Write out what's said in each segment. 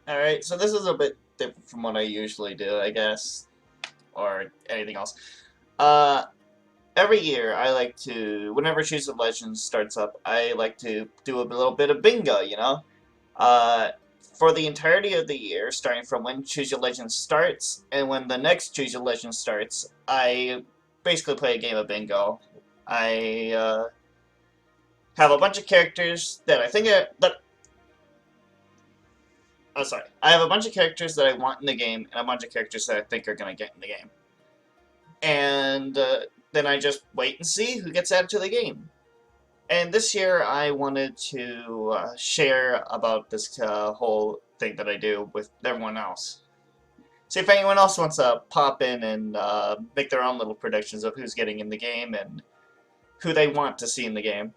Alright, so this is a bit different from what I usually do, I guess, or anything else. Uh, every year I like to, whenever Choose of Legends starts up, I like to do a little bit of bingo, you know? Uh, for the entirety of the year, starting from when Choose Your Legends starts, and when the next Choose Your Legends starts, I basically play a game of bingo. I have a bunch of characters that I think that oh, sorry. I have a bunch of characters that I want in the game, and a bunch of characters that I think are going to get in the game. And then I just wait and see who gets added to the game. And this year, I wanted to share about this whole thing that I do with everyone else. See if anyone else wants to pop in and make their own little predictions of who's getting in the game and who they want to see in the game.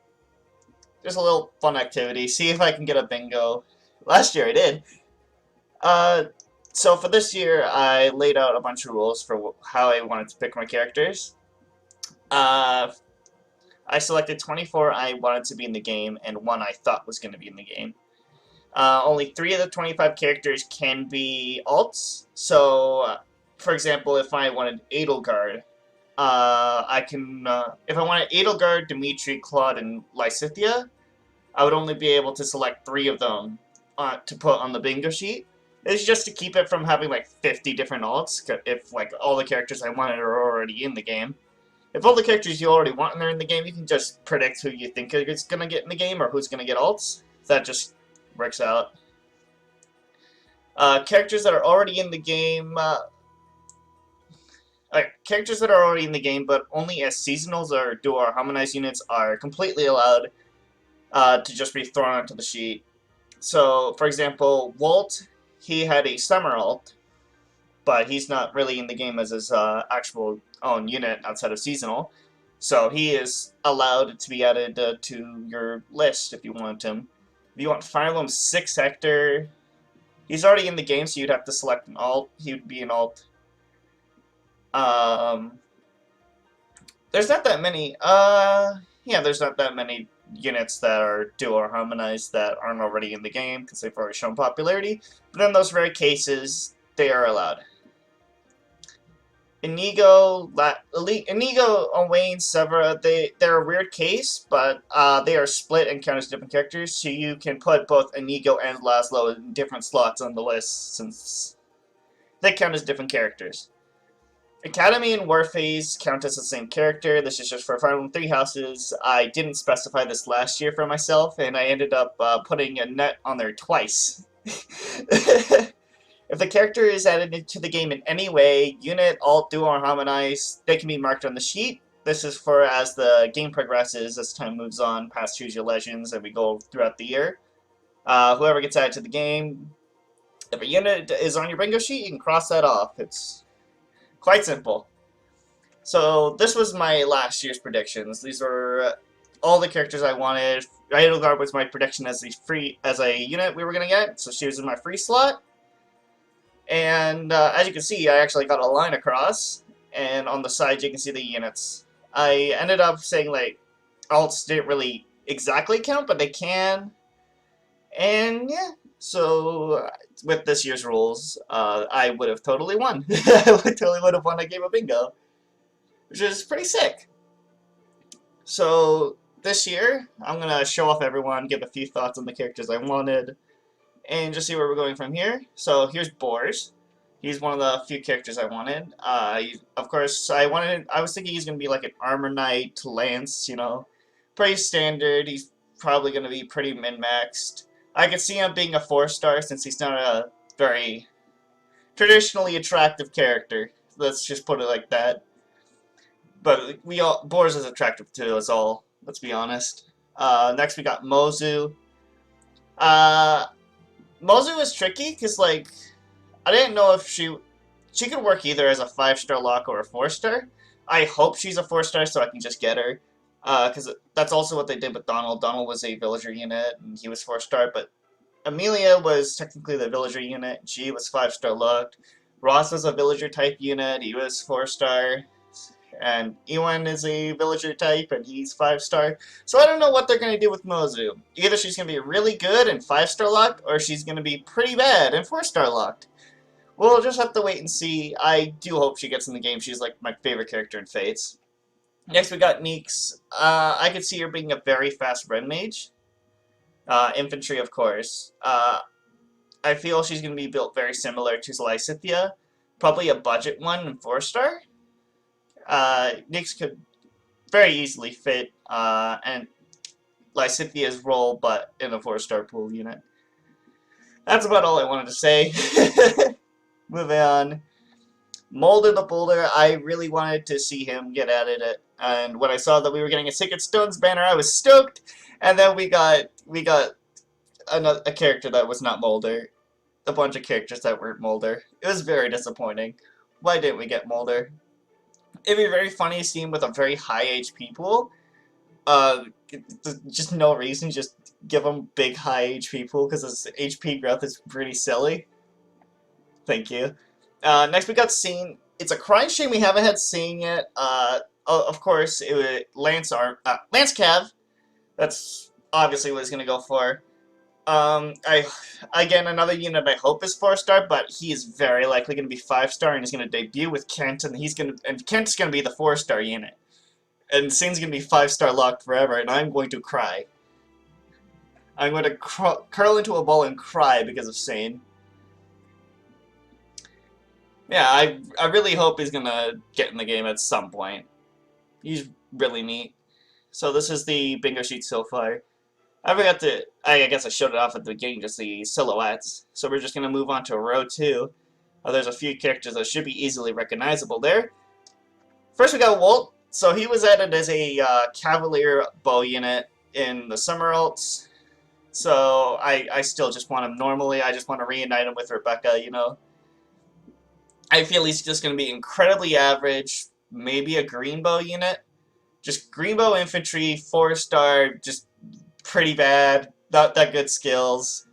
Just a little fun activity. See if I can get a bingo. Last year I did. Uh, so for this year, I laid out a bunch of rules for how I wanted to pick my characters. Uh, I selected 24 I wanted to be in the game and one I thought was going to be in the game. Only 3 of the 25 characters can be alts. So, for example, if I wanted Edelgard, I can. If I wanted Edelgard, Dimitri, Claude, and Lysithea, I would only be able to select 3 of them to put on the bingo sheet. It's just to keep it from having like 50 different alts, if like all the characters I wanted are already in the game. If all the characters you already want and they're in the game, you can just predict who you think is going to get in the game or who's going to get alts. That just works out. Characters that are already in the game, characters that are already in the game, but only as seasonals or dual or harmonized units are completely allowed to just be thrown onto the sheet. So, for example, Walt, he had a summer alt, but he's not really in the game as his actual own unit outside of seasonal. So he is allowed to be added to your list if you want him. If you want Fire Emblem 6 Hector, he's already in the game, so you'd have to select an alt. He would be an alt. Um, there's not that many. Yeah, there's not that many units that are dual or harmonized that aren't already in the game because they've already shown popularity. But in those rare cases, they are allowed. Inigo, Owain, Severa, they're a weird case, but they are split and count as different characters, so you can put both Inigo and Laszlo in different slots on the list since they count as different characters. Academy and Warfaze count as the same character. This is just for Fire Emblem 3 houses. I didn't specify this last year for myself, and I ended up putting a net on there twice. If the character is added into the game in any way, unit, alt, duo, or harmonized, they can be marked on the sheet. This is for as the game progresses, as time moves on past Choose Your Legends, and we go throughout the year. Whoever gets added to the game, if a unit is on your bingo sheet, you can cross that off. It's quite simple. So this was my last year's predictions. These were all the characters I wanted. Edelgard was my prediction as a unit we were gonna get, so she was in my free slot. And as you can see, I actually got a line across, and on the side you can see the units. I ended up saying like alts didn't really exactly count, but they can. And yeah, so with this year's rules, I would have totally won. I totally would have won a game of bingo, which is pretty sick. So this year, I'm gonna show off everyone, give a few thoughts on the characters I wanted, and just see where we're going from here. So here's Boars. He's one of the few characters I wanted. Of course, I was thinking he's gonna be like an armor knight, lance, you know, pretty standard. He's probably gonna be pretty min-maxed. I could see him being a 4-star since he's not a very traditionally attractive character. Let's just put it like that. But Boars is attractive to us all. Let's be honest. Next we got Mozu. Uh, Mozu is tricky because like I didn't know if she could work either as a 5-star lock or a 4-star. I hope she's a 4-star so I can just get her. Because that's also what they did with Donald. Donald was a villager unit and he was 4-star, but Amelia was technically the villager unit. She was 5-star locked. Ross was a villager type unit. He was 4-star. and Ewan is a villager type, and he's 5-star. So I don't know what they're going to do with Mozu. Either she's going to be really good and 5-star locked, or she's going to be pretty bad and 4-star locked. We'll just have to wait and see. I do hope she gets in the game. She's like my favorite character in Fates. Next we got Neeks. I could see her being a very fast Red Mage. Infantry, of course. I feel she's going to be built very similar to Lysithia. Probably a budget one and 4-star. Nyx could very easily fit and Lysithia's role, but in a 4-star pool unit. That's about all I wanted to say. Moving on. Molder the Boulder, I really wanted to see him get at it, and when I saw that we were getting a Sacred Stones banner, I was stoked. And then we got a character that was not Molder, a bunch of characters that weren't Molder. It was very disappointing. Why didn't we get Molder? It'd be very funny to see him with a very high HP pool. Just no reason, just give him big high HP pool because his HP growth is pretty silly. Thank you. Next we got Scene. It's a crying shame we haven't had Scene yet. Of course, it was Lance Cav. That's obviously what he's gonna go for. Again, another unit I hope is 4-star, but he is very likely going to be 5-star, and he's going to debut with Kent, and Kent's going to be the 4-star unit. And Sane's going to be 5-star locked forever, and I'm going to cry. I'm going to curl into a ball and cry because of Sane. Yeah, I really hope he's going to get in the game at some point. He's really neat. So this is the bingo sheet so far. I forgot to, I guess I showed it off at the beginning, just the silhouettes. So we're just going to move on to row 2. There's a few characters that should be easily recognizable there. First we got Walt. So he was added as a Cavalier bow unit in the Summer Alts. So I still just want him normally. I just want to reunite him with Rebecca, you know. I feel he's just going to be incredibly average. Maybe a green bow unit. Just green bow infantry, 4-star, just pretty bad, not that good skills.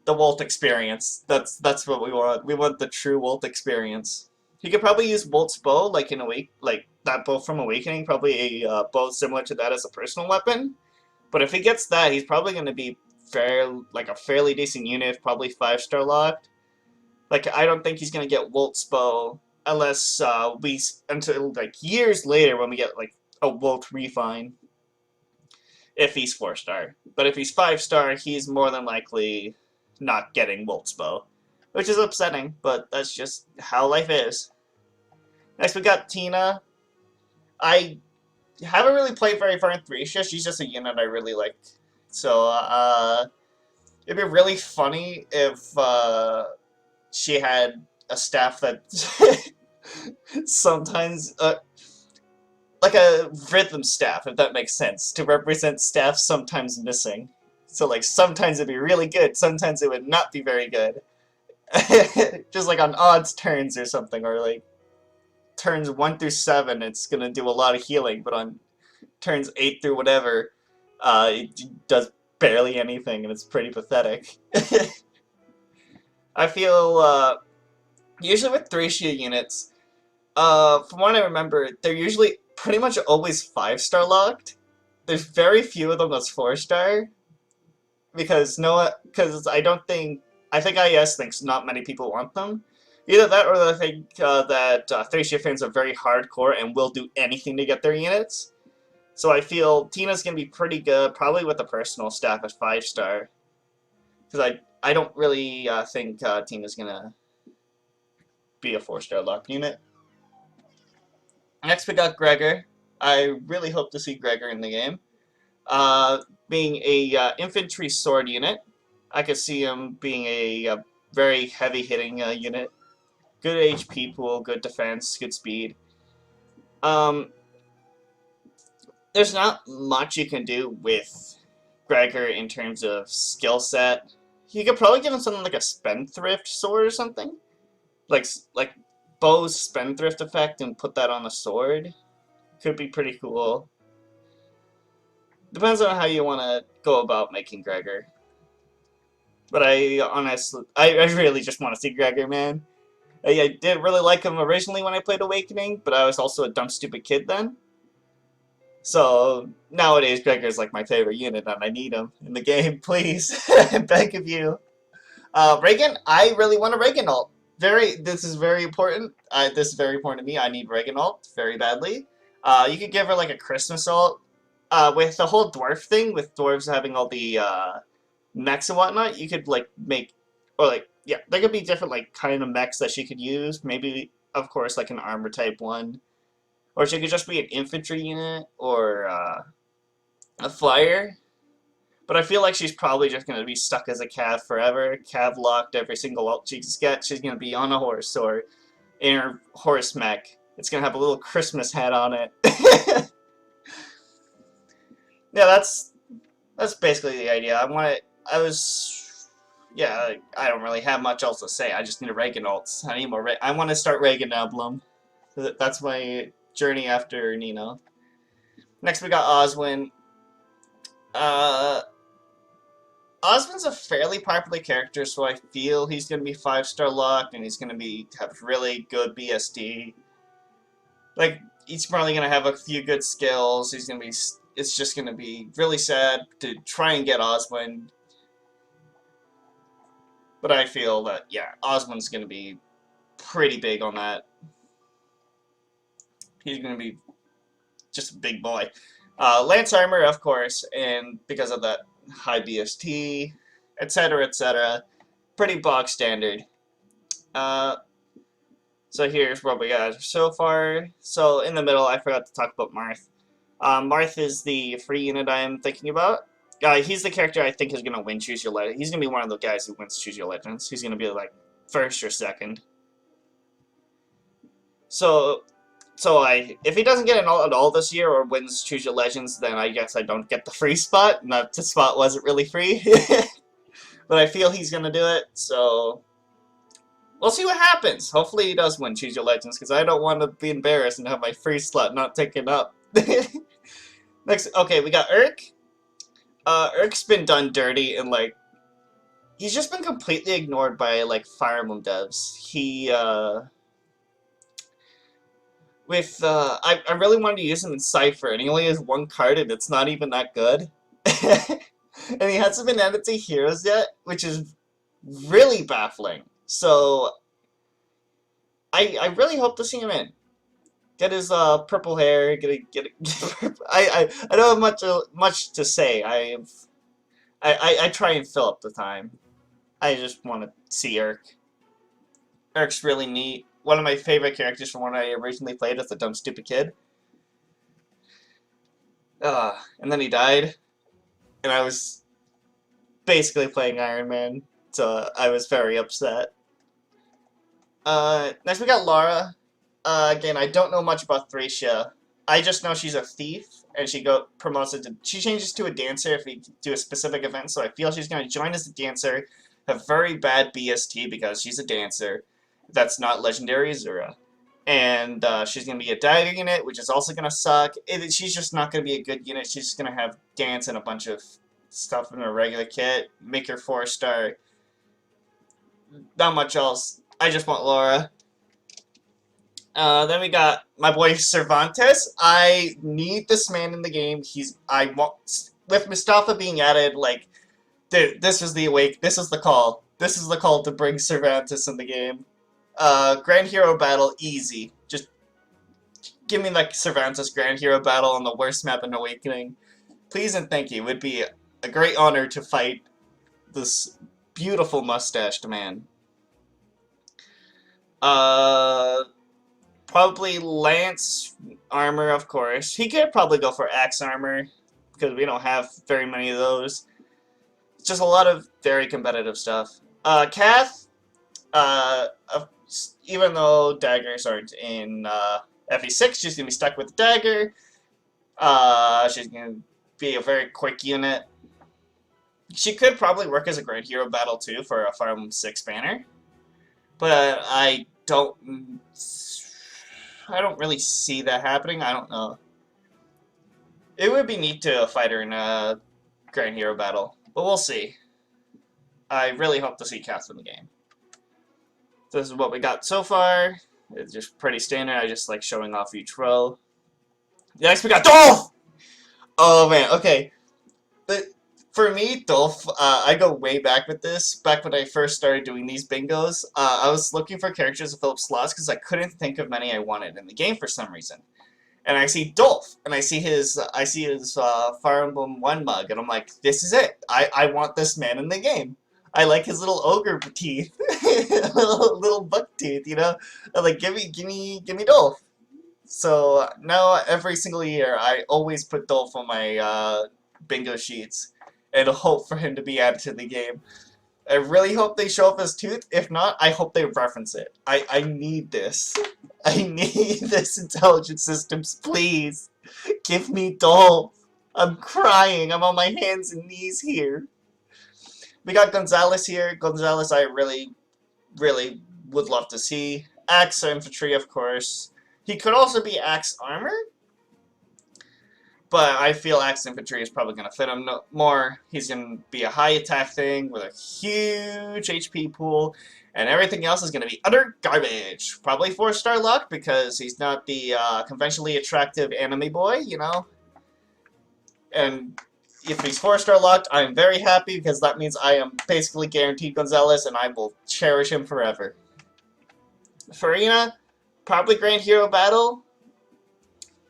The Walt experience. That's what we want. We want the true Walt experience. He could probably use Walt's bow, like in like that bow from Awakening, probably a bow similar to that as a personal weapon. But if he gets that, he's probably going to be a fairly decent unit, probably 5-star locked. Like I don't think he's going to get Walt's bow unless until like years later when we get like a Walt refine. If he's 4-star. But if he's 5-star, he's more than likely not getting Walt's bow. Which is upsetting, but that's just how life is. Next we got Tina. I haven't really played very far in thracia. She's just a unit I really like. So, it'd be really funny if she had a staff that sometimes... like a rhythm staff, if that makes sense, to represent staff sometimes missing. So like sometimes it'd be really good, sometimes it would not be very good. Just like on odds turns or something, or like turns 1 through 7 it's gonna do a lot of healing, but on turns 8 through whatever, it does barely anything and it's pretty pathetic. I feel usually with thracia units, from what I remember, they're usually pretty much always 5-star locked. There's very few of them that's 4-star. Because I think IS thinks not many people want them. Either that or they think that thracia fans are very hardcore and will do anything to get their units. So I feel Tina's going to be pretty good, probably with the personal staff at 5-star. Because I don't really think Tina's going to be a 4-star locked unit. Next we got Gregor. I really hope to see Gregor in the game. Being a infantry sword unit, I could see him being a very heavy-hitting unit. Good HP pool, good defense, good speed. There's not much you can do with Gregor in terms of skill set. You could probably give him something like a Spendthrift sword or something. Like Bow's Spendthrift effect and put that on a sword. Could be pretty cool. Depends on how you want to go about making Gregor. But I honestly, I really just want to see Gregor, man. I didn't really like him originally when I played Awakening, but I was also a dumb, stupid kid then. So nowadays, Gregor's like my favorite unit, and I need him in the game. Please, I beg of you. Reagan, I really want a Reagan ult. This is very important. This is very important to me. I need Reagan ult very badly. You could give her like a Christmas ult. With the whole dwarf thing, with dwarves having all the mechs and whatnot, you could like make, or like, yeah, there could be different like kind of mechs that she could use. Maybe, of course, like an armor type one, or she could just be an infantry unit or a flyer. But I feel like she's probably just going to be stuck as a cav forever. Cav locked every single ult she gets. She's going to be on a horse or in her horse mech. It's going to have a little Christmas hat on it. Yeah, that's basically the idea. Yeah, I don't really have much else to say. I just need a Reagan ults. I need more. I want to start Reagan Emblem. That's my journey after Nino. Next we got Oswin. Osmond's a fairly popular character, so I feel he's going to be 5-star locked, and he's going to have really good BSD. Like, he's probably going to have a few good skills. It's just going to be really sad to try and get Osmond. But I feel that, yeah, Osmond's going to be pretty big on that. He's going to be just a big boy. Lance Armor, of course, and because of that high BST, etc., etc. Pretty bog standard. So here's what we got so far. So in the middle, I forgot to talk about Marth. Marth is the free unit I'm thinking about. He's the character I think is going to win Choose Your Legend. He's going to be one of the guys who wins Choose Your Legends. He's going to be like first or second. If he doesn't get an ult at all this year or wins Choose Your Legends, then I guess I don't get the free spot. And that spot wasn't really free. But I feel he's going to do it, so we'll see what happens. Hopefully he does win Choose Your Legends, because I don't want to be embarrassed and have my free slot not taken up. Next, okay, we got Urk. Urk's been done dirty, and like, he's just been completely ignored by like Fire Emblem devs. I really wanted to use him in Cypher, and he only has one card, and it's not even that good. And he hasn't been added to Heroes yet, which is really baffling. So, I really hope to see him in. Get his purple hair. I don't have much to say. I try and fill up the time. I just want to see Urk. Urk's really neat. One of my favorite characters from when I originally played as a dumb, stupid kid. And then he died. And I was basically playing Iron Man. So I was very upset. Next we got Lara. Again, I don't know much about Thracia. I just know she's a thief, and she changes to a dancer if we do a specific event, so I feel she's going to join as a dancer, have very bad BST because she's a dancer. That's not Legendary Azura. And she's going to be a dagger unit, which is also going to suck. She's just not going to be a good unit. She's just going to have dance and a bunch of stuff in her regular kit. Make her 4-star. Not much else. I just want Laura. Then we got my boy Cervantes. I need this man in the game. With Mustafa being added, like, dude, this is the call. This is the call to bring Cervantes in the game. Grand Hero Battle, easy. Just give me like Cervantes Grand Hero Battle on the worst map in Awakening. Please and thank you. It would be a great honor to fight this beautiful mustached man. Probably Lance Armor, of course. He could probably go for Axe Armor, because we don't have very many of those. It's just a lot of very competitive stuff. Cath, even though daggers aren't in FE6, she's going to be stuck with dagger. She's going to be a very quick unit. She could probably work as a Grand Hero Battle too for a Fire Emblem 6 banner. But I don't really see that happening. I don't know. It would be neat to fight her in a Grand Hero Battle, but we'll see. I really hope to see Cath in the game. This is what we got so far. It's just pretty standard. I just like showing off each row. Next we got Dolph! Oh man, okay. But for me, Dolph, I go way back with this. Back when I first started doing these bingos, I was looking for characters to fill up slots because I couldn't think of many I wanted in the game for some reason. And I see Dolph, and I see his Fire Emblem 1 mug, and I'm like, this is it. I want this man in the game. I like his little ogre teeth, little buck teeth, you know. I'm like, give me Dolph. So now every single year, I always put Dolph on my bingo sheets, and hope for him to be added to the game. I really hope they show off his tooth. If not, I hope they reference it. I need this. I need this intelligence systems, please. Give me Dolph. I'm crying. I'm on my hands and knees here. We got Gonzalez here. Gonzalez I really would love to see. Axe infantry, of course. He could also be axe armor, but I feel axe infantry is probably going to fit him more. He's going to be a high attack thing with a huge HP pool, and everything else is going to be utter garbage. Probably 4-star luck because he's not the conventionally attractive anime boy, you know. And if he's 4-star lucked, I'm very happy because that means I am basically guaranteed Gonzalez, and I will cherish him forever. Farina, probably Grand Hero Battle.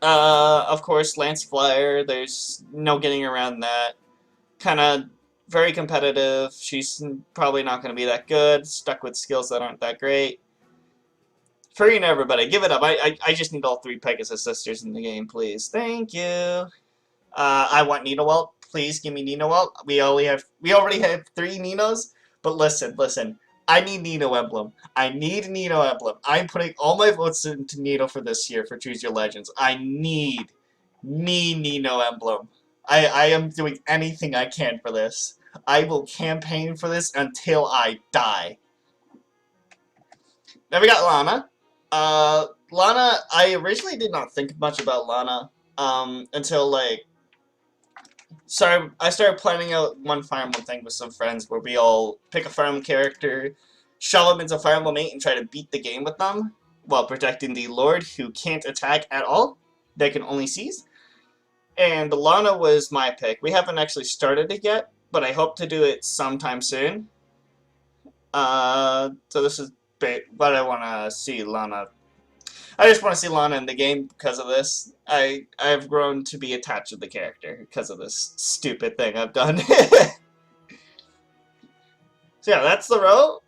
Of course, Lance Flyer, there's no getting around that. Kind of very competitive. She's probably not going to be that good. Stuck with skills that aren't that great. Farina, everybody, give it up. I just need all 3 Pegasus sisters in the game, please. Thank you. I want Nina Welt. Please give me Nina Welt. We already have 3 Ninos. But listen. I need Nino Emblem. I need Nino Emblem. I'm putting all my votes into Nino for this year for Choose Your Legends. I need Nino Emblem. I am doing anything I can for this. I will campaign for this until I die. Now we got Lana. Lana, I originally did not think much about Lana until like I started planning out one Fire Emblem thing with some friends where we all pick a Fire Emblem character, shove them into Fire Emblem 8, and try to beat the game with them while protecting the Lord who can't attack at all. They can only seize. And Lana was my pick. We haven't actually started it yet, but I hope to do it sometime soon. So this is what I want to see Lana. I just want to see Lana in the game because of this. I've grown to be attached to the character because of this stupid thing I've done. So yeah, that's the row.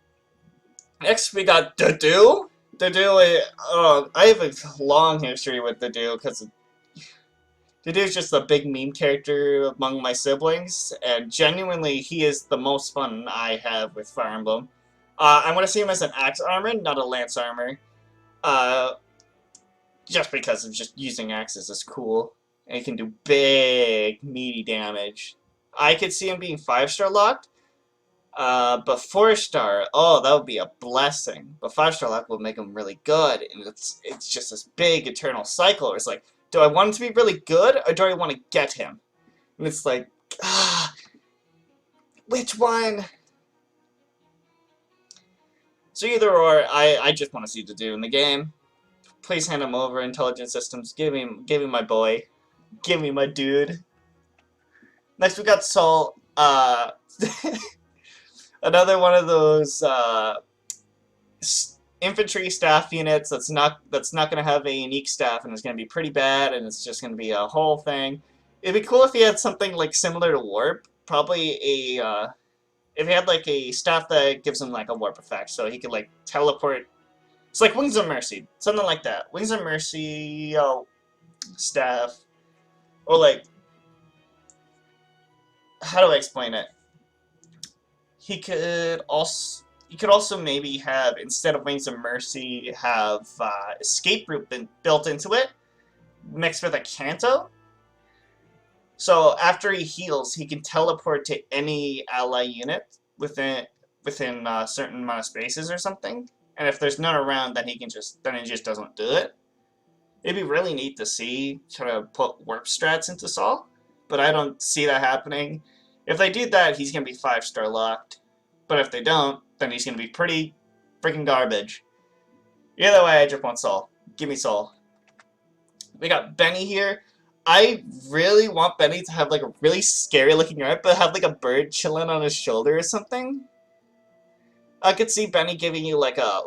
Next we got Dedue. Dedue, I have a long history with Dedue because Dedue is just a big meme character among my siblings, and genuinely he is the most fun I have with Fire Emblem. I want to see him as an axe armor, not a lance armor. Just because of just using axes is cool. And he can do big, meaty damage. I could see him being 5-star locked. But 4-star, oh, that would be a blessing. But 5-star lock will make him really good. And it's just this big eternal cycle. It's like, do I want him to be really good, or do I want to get him? And it's like, which one? So either or, I just want to see Dedue in the game. Please hand him over, Intelligent Systems. Give me my boy. Give me my dude. Next we got Sol. Another one of those infantry staff units that's not gonna have a unique staff, and it's gonna be pretty bad, and it's just gonna be a whole thing. It'd be cool if he had something like similar to Warp. Probably if he had like a staff that gives him like a warp effect, so he could like teleport. It's like Wings of Mercy, something like that. Wings of Mercy staff, or like, how do I explain it? He could also maybe have, instead of Wings of Mercy, have escape route built into it, mixed with a Canto. So after he heals, he can teleport to any ally unit within a certain amount of spaces or something. And if there's none around, then he just doesn't do it. It'd be really neat to see try to put warp strats into Sol, but I don't see that happening. If they do that, he's gonna be 5-star locked. But if they don't, then he's gonna be pretty freaking garbage. Either way, I just want Sol. Give me Sol. We got Benny here. I really want Benny to have like a really scary looking art, but have like a bird chilling on his shoulder or something. I could see Benny giving you like a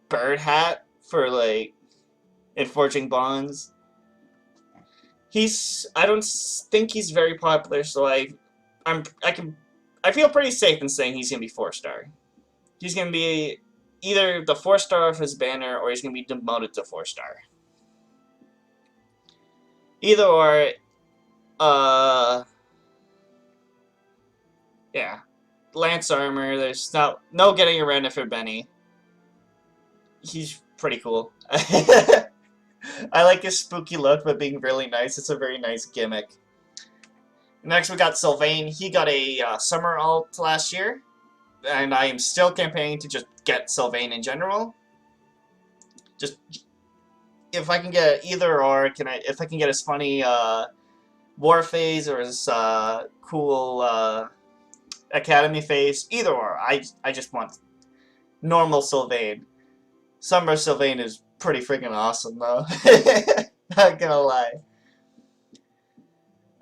bird hat for like in Forging Bonds. I don't think he's very popular, so I feel pretty safe in saying he's gonna be 4-star. He's gonna be either the 4-star of his banner, or he's gonna be demoted to 4-star. Either or, yeah, Lance armor. There's no getting around it for Benny. He's pretty cool. I like his spooky look, but being really nice. It's a very nice gimmick. Next, we got Sylvain. He got a summer alt last year, and I am still campaigning to just get Sylvain in general. Just if I can get either or, if I can get his funny war phase or his cool academy phase, either or. I just want normal Sylvain. Summer Sylvain is pretty freaking awesome, though. Not gonna lie.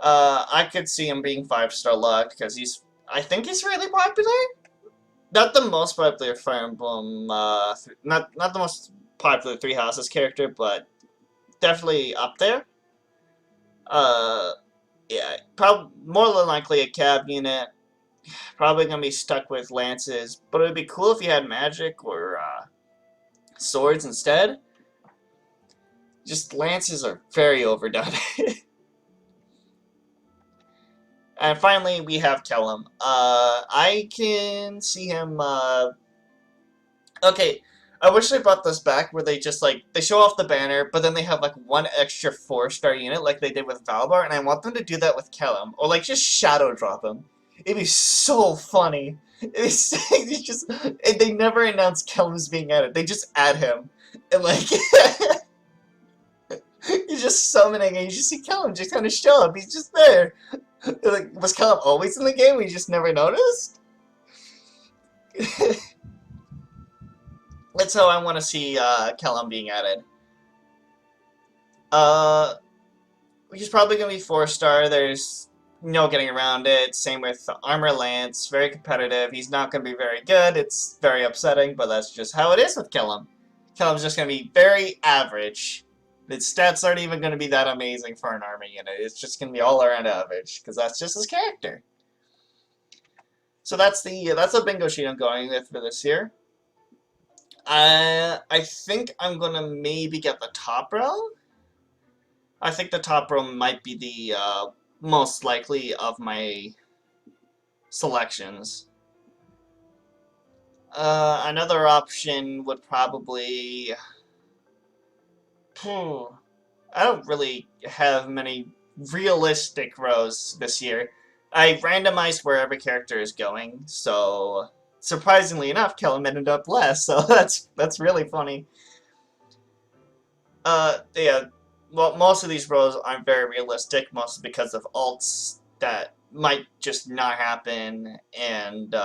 I could see him being 5-star locked because I think he's really popular. Not the most popular Fire Emblem, not the most popular Three Houses character, but definitely up there. Yeah, probably more than likely a cab unit. Probably gonna be stuck with lances, but it'd be cool if you had magic or swords instead. Just lances are very overdone. And finally, we have Callum. I can see him. Okay, I wish they brought this back where they just they show off the banner, but then they have like one extra 4-star unit like they did with Valbar, and I want them to do that with Callum, or like just shadow drop him. It'd be so funny. It's just they never announce Callum's being added. They just add him, and like you're just summoning, and you just see Callum just kind of show up. He's just there. Like, was Callum always in the game? We just never noticed. That's how I want to see Callum being added. He's probably gonna be 4-star. There's no getting around it. Same with Armor Lance. Very competitive. He's not gonna be very good. It's very upsetting, but that's just how it is with Callum. Callum's just gonna be very average. Its stats aren't even going to be that amazing for an army unit. It's just going to be all around average, because that's just his character. So that's the bingo sheet I'm going with for this year. I think I'm going to maybe get the top row. I think the top row might be the most likely of my selections. Another option would probably... I don't really have many realistic rows this year. I randomized where every character is going, so surprisingly enough, Callum ended up last, so that's really funny. Yeah, well, most of these rows aren't very realistic, mostly because of alts that might just not happen, and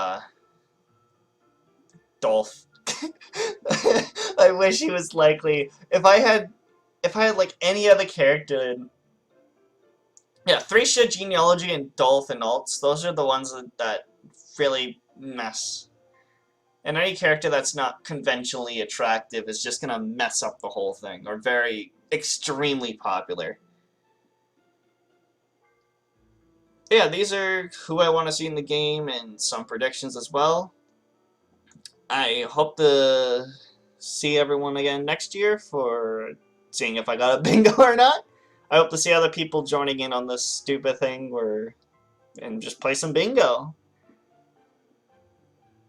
Dolph. I wish he was likely. If I had like any other character, yeah, thracia, genealogy, and dolph and alts, those are the ones that really mess. And any character that's not conventionally attractive is just gonna mess up the whole thing, or very extremely popular. Yeah, these are who I want to see in the game and some predictions as well. I hope to see everyone again next year for seeing if I got a bingo or not. I hope to see other people joining in on this stupid thing and just play some bingo.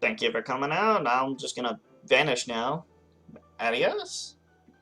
Thank you for coming out. I'm just gonna vanish now. Adios.